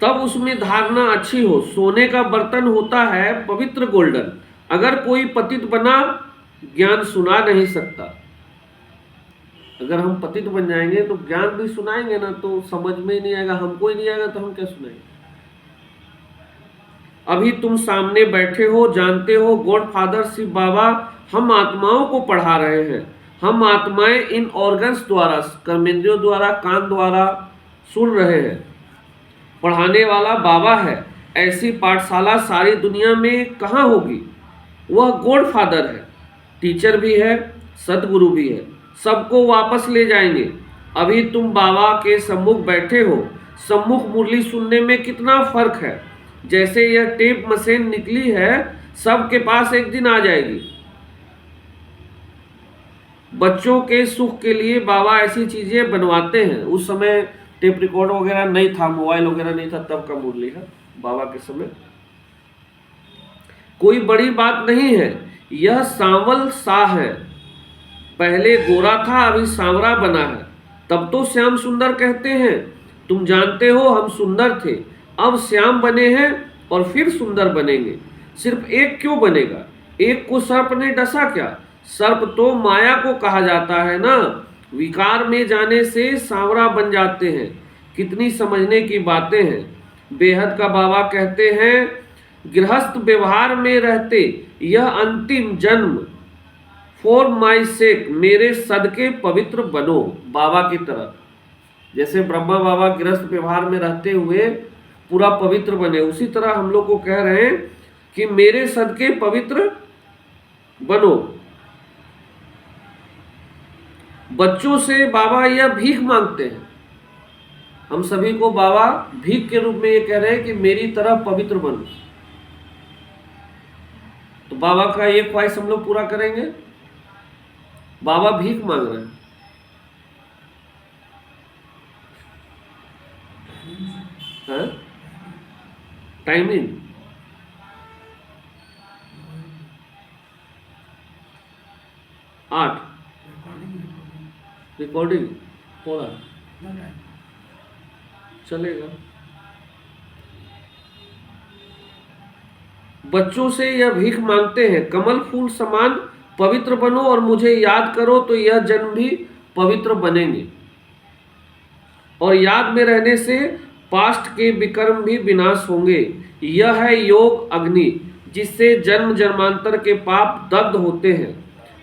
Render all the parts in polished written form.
तब उसमें धारणा अच्छी हो। सोने का बर्तन होता है पवित्र गोल्डन। अगर कोई पतित बना, ज्ञान सुना नहीं सकता। अगर हम पतित बन जाएंगे तो ज्ञान भी सुनाएंगे ना तो समझ में ही नहीं आएगा, हमको ही नहीं आएगा तो हम क्या सुनाएंगे। अभी तुम सामने बैठे हो, जानते हो गॉड फादर शिव बाबा हम आत्माओं को पढ़ा रहे हैं। हम आत्माएं इन ऑर्गन्स द्वारा, कर्मेंद्रियों द्वारा, कान द्वारा सुन रहे हैं। पढ़ाने वाला बाबा है। ऐसी पाठशाला सारी दुनिया में कहाँ होगी। वह गॉड फादर है, टीचर भी है, सदगुरु भी है। सबको वापस ले जाएंगे। अभी तुम बाबा के सम्मुख बैठे हो। सम्मुख मुरली सुनने में कितना फर्क है। जैसे यह टेप मशीन निकली है, सबके पास एक दिन आ जाएगी। बच्चों के सुख के लिए बाबा ऐसी चीजें बनवाते हैं। उस समय टेप रिकॉर्ड वगैरह नहीं था, मोबाइल वगैरह नहीं था, तब का मुरली है बाबा के समय। कोई बड़ी बात नहीं है। यह सांवल सा है, पहले गोरा था अभी सांवरा बना है। तब तो श्याम सुंदर कहते हैं। तुम जानते हो हम सुंदर थे, अब श्याम बने हैं और फिर सुंदर बनेंगे। सिर्फ एक क्यों बनेगा। एक को सर्प ने डसा क्या। सर्प तो माया को कहा जाता है ना। विकार में जाने से सांवरा बन जाते हैं। कितनी समझने की बातें हैं। बेहद का बाबा कहते हैं गृहस्थ व्यवहार में रहते यह अंतिम जन्म फॉर माई सेक, मेरे सदके पवित्र बनो। बाबा की तरह, जैसे ब्रह्मा बाबा गृहस्थ व्यवहार में रहते हुए पूरा पवित्र बने, उसी तरह हम लोग को कह रहे हैं कि मेरे सदके पवित्र बनो। बच्चों से बाबा यह भीख मांगते हैं। हम सभी को बाबा भीख के रूप में ये कह रहे हैं कि मेरी तरह पवित्र बनो। तो बाबा का ये ख्वाहिश हम लोग पूरा करेंगे। बाबा भीख मांग रहे हैं। टाइमिंग 8, रिकॉर्डिंग थोड़ा चलेगा। बच्चों से यह भीख मांगते हैं कमल फूल समान पवित्र बनो और मुझे याद करो तो यह जन्म भी पवित्र बनेंगे। और याद में रहने से पास्ट के विकर्म भी विनाश होंगे। यह है योग अग्नि, जिससे जन्म जन्मांतर के पाप दग्ध होते हैं।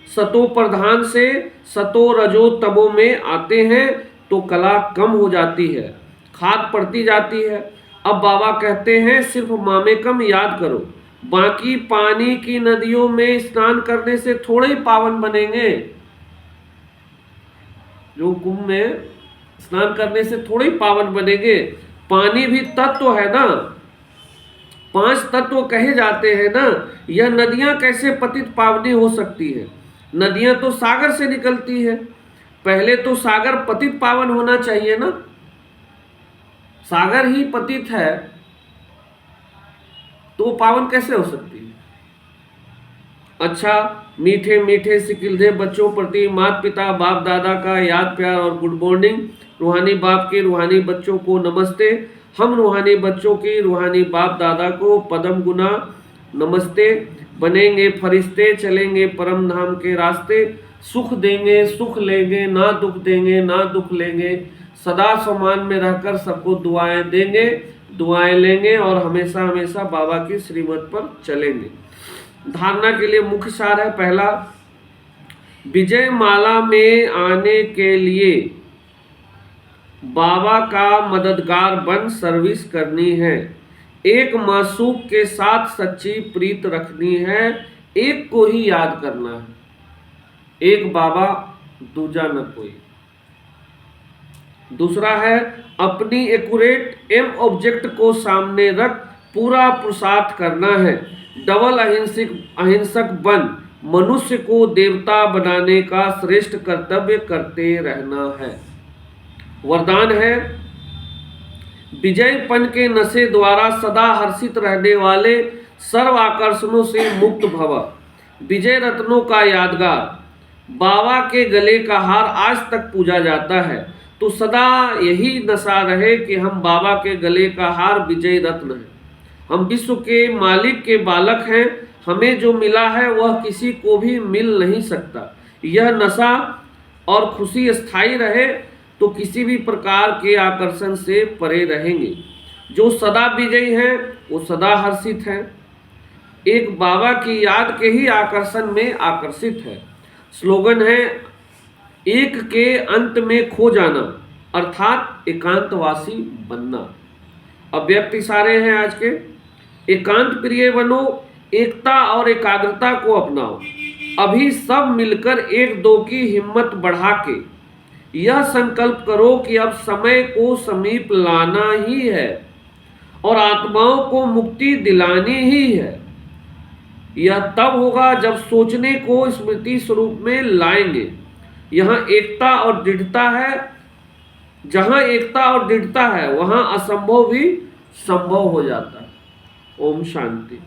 सतो प्रधान से सतो रजो तमो में आते हैं तो कला कम हो जाती है, खाद पड़ती जाती है। अब बाबा कहते हैं सिर्फ मामेकम याद करो, बाकी पानी की नदियों में स्नान करने से थोड़े ही पावन बनेंगे। जो कुंभ में स्नान करने से थोड़े ही पावन बनेंगे। पानी भी तत्व है ना, 5 तत्व कहे जाते हैं ना। यह नदियां कैसे पतित पावनी हो सकती है। नदियां तो सागर से निकलती है। पहले तो सागर पतित पावन होना चाहिए ना। सागर ही पतित है तो पावन कैसे हो सकती है। अच्छा, मीठे मीठे सिकिलधे बच्चों प्रति माता पिता बाप दादा का याद प्यार और गुड मॉर्निंग। रूहानी बाप के रूहानी बच्चों को नमस्ते। हम रूहानी बच्चों की रूहानी बाप दादा को पदम गुना नमस्ते। बनेंगे फरिश्ते, चलेंगे परम धाम के रास्ते। सुख देंगे सुख लेंगे, ना दुख देंगे ना दुख लेंगे। सदा समान में रहकर सबको दुआएं देंगे, दुआएं लेंगे और हमेशा हमेशा बाबा की श्रीमत पर चलेंगे। धारणा के लिए मुख्य सार है। पहला, विजय माला में आने के लिए बाबा का मददगार बन सर्विस करनी है। एक मासूक के साथ सच्ची प्रीत रखनी है। एक को ही याद करना है। एक बाबा दूजा न कोई। दूसरा है अपनी एक्यूरेट एम ऑब्जेक्ट को सामने रख पूरा पुरुषार्थ करना है। डबल अहिंसक बन मनुष्य को देवता बनाने का श्रेष्ठ कर्तव्य करते रहना है। वरदान है विजयपन के नशे द्वारा सदा हर्षित रहने वाले सर्व आकर्षणों से मुक्त भव। विजय रत्नों का यादगार बाबा के गले का हार आज तक पूजा जाता है। तो सदा यही नशा रहे कि हम बाबा के गले का हार विजय रत्न हैं, हम विश्व के मालिक के बालक हैं, हमें जो मिला है वह किसी को भी मिल नहीं सकता। यह नशा और खुशी स्थायी रहे तो किसी भी प्रकार के आकर्षण से परे रहेंगे। जो सदा विजयी हैं वो सदा हर्षित हैं, एक बाबा की याद के ही आकर्षण में आकर्षित है। स्लोगन है एक के अंत में खो जाना अर्थात एकांतवासी बनना। अव्यक्त इशारे हैं आज के। एकांत प्रिय बनो, एकता और एकाग्रता को अपनाओ, अभी सब मिलकर एक दो की हिम्मत बढ़ा के यह संकल्प करो कि अब समय को समीप लाना ही है और आत्माओं को मुक्ति दिलानी ही है। यह तब होगा जब सोचने को स्मृति स्वरूप में लाएंगे। यहाँ एकता और दृढ़ता है, जहाँ एकता और दृढ़ता है वहाँ असंभव भी संभव हो जाता है। ओम शांति।